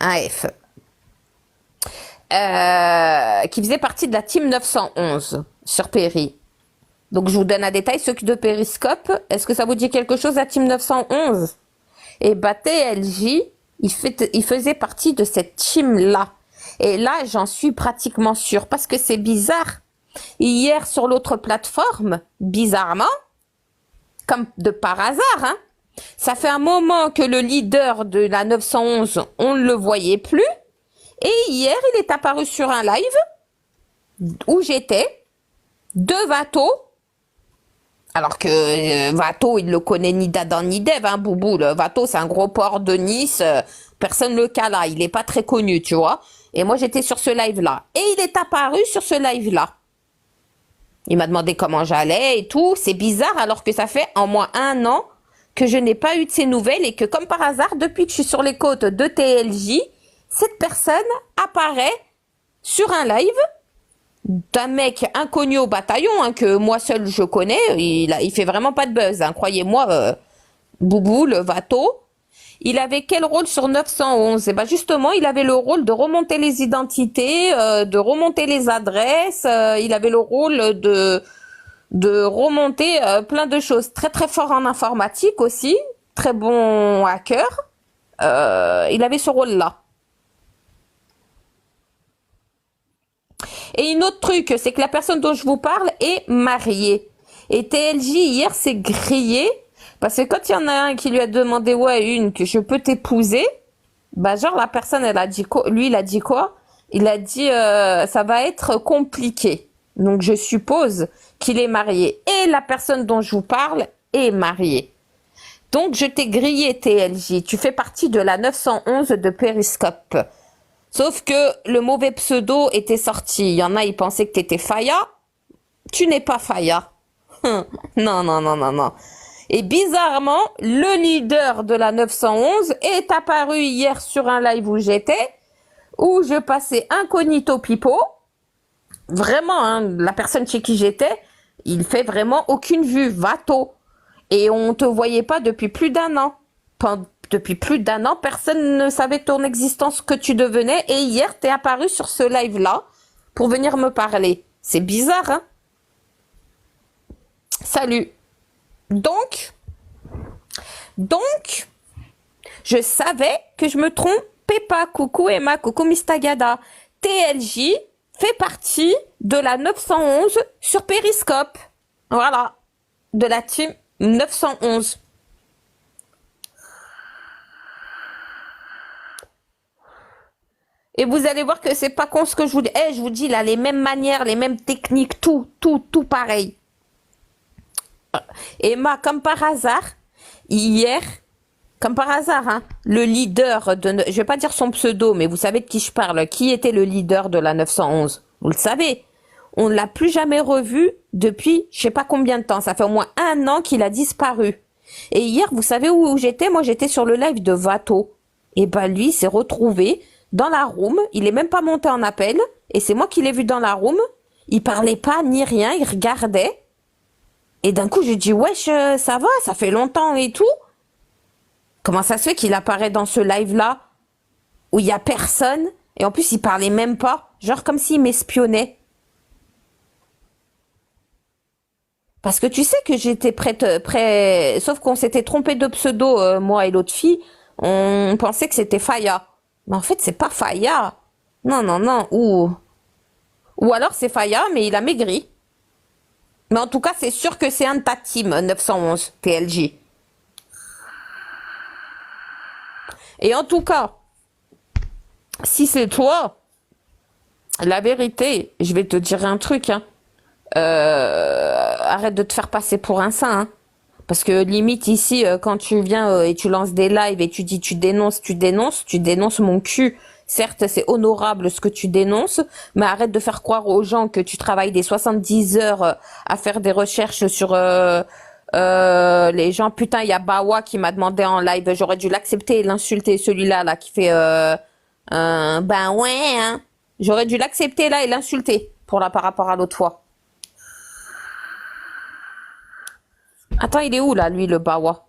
un F, qui faisait partie de la team 911 sur Péri. Donc je vous donne un détail, ceux de Périscope, est-ce que ça vous dit quelque chose, la team 911? Et bah TLJ, il faisait partie de cette team-là. Et là, j'en suis pratiquement sûre, parce que c'est bizarre. Hier, sur l'autre plateforme, bizarrement, comme de par hasard, hein, ça fait un moment que le leader de la 911, on ne le voyait plus. Et hier, il est apparu sur un live où j'étais, de Vato. Alors que Vato, il le connaît ni d'Adam ni d'Ève, hein, Boubou. Le Vato, c'est un gros port de Nice. Personne le cala. Il n'est pas très connu, tu vois. Et moi, j'étais sur ce live-là. Et il est apparu sur ce live-là. Il m'a demandé comment j'allais et tout. C'est bizarre alors que ça fait en moins 1 an que je n'ai pas eu de ces nouvelles et que comme par hasard, depuis que je suis sur les côtes de TLJ, cette personne apparaît sur un live d'un mec inconnu au bataillon, hein, que moi seul je connais. Il fait vraiment pas de buzz, hein, croyez-moi. Boubou, le Vato. Il avait quel rôle sur 911? Et ben justement, il avait le rôle de remonter les identités, de remonter les adresses. Il avait le rôle de remonter plein de choses. Très très fort en informatique aussi, très bon hacker. Il avait ce rôle-là. Et une autre truc, c'est que la personne dont je vous parle est mariée. Et TLJ hier s'est grillé parce que quand il y en a un qui lui a demandé ouais que je peux t'épouser, bah genre la personne elle a dit quoi? Lui il a dit quoi? Il a dit ça va être compliqué. Donc je suppose qu'il est marié. Et la personne dont je vous parle est mariée. Donc je t'ai grillé TLJ. Tu fais partie de la 911 de Periscope. Sauf que le mauvais pseudo était sorti. Il y en a, ils pensaient que t'étais Faya. Tu n'es pas Faya. Non, non, non, non, non. Et bizarrement, le leader de la 911 est apparu hier sur un live où j'étais, où je passais incognito pipo. Vraiment, hein, la personne chez qui j'étais, il fait vraiment aucune vue, Vato. Et on te voyait pas depuis plus d'1 an. Depuis plus d'1 an, personne ne savait ton existence, que tu devenais. Et hier, t'es apparu sur ce live-là pour venir me parler. C'est bizarre, hein? Salut. Donc, je savais que je me trompais pas. Coucou Emma, coucou Mistagada. TLJ fait partie de la 911 sur Periscope. Voilà. De la team 911. Et vous allez voir que c'est pas con ce que je vous dis. Eh, je vous dis là, les mêmes manières, les mêmes techniques, tout pareil. Emma, comme par hasard, hier, comme par hasard, hein, le leader de... Je vais pas dire son pseudo, mais vous savez de qui je parle. Qui était le leader de la 911? Vous le savez. On ne l'a plus jamais revu depuis je sais pas combien de temps. Ça fait au moins 1 an qu'il a disparu. Et hier, vous savez où j'étais? Moi, j'étais sur le live de Vato. Et ben lui, s'est retrouvé dans la room. Il est même pas monté en appel. Et c'est moi qui l'ai vu dans la room. Il parlait pas ni rien. Il regardait. Et d'un coup, j'ai dit, wesh, ça va, ça fait longtemps et tout. Comment ça se fait qu'il apparaît dans ce live-là où il y a personne? Et en plus, il parlait même pas. Genre comme s'il m'espionnait. Parce que tu sais que j'étais prêt, sauf qu'on s'était trompé de pseudo, moi et l'autre fille. On pensait que c'était Faya. Mais en fait, c'est pas Faya. Non, non, non. Ou alors c'est Faya, mais il a maigri. Mais en tout cas, c'est sûr que c'est un de ta team 911 TLJ. Et en tout cas, si c'est toi, la vérité, je vais te dire un truc, hein. Arrête de te faire passer pour un saint, hein. Parce que limite ici, quand tu viens et tu lances des lives et tu dis tu dénonces mon cul. Certes, c'est honorable ce que tu dénonces, mais arrête de faire croire aux gens que tu travailles des 70 heures à faire des recherches sur les gens. Putain, il y a Bawa qui m'a demandé en live, j'aurais dû l'accepter et l'insulter, celui-là là qui fait ben ouais, hein. J'aurais dû l'accepter là et l'insulter par rapport à l'autre fois. Attends, il est où là, lui, le Bawa?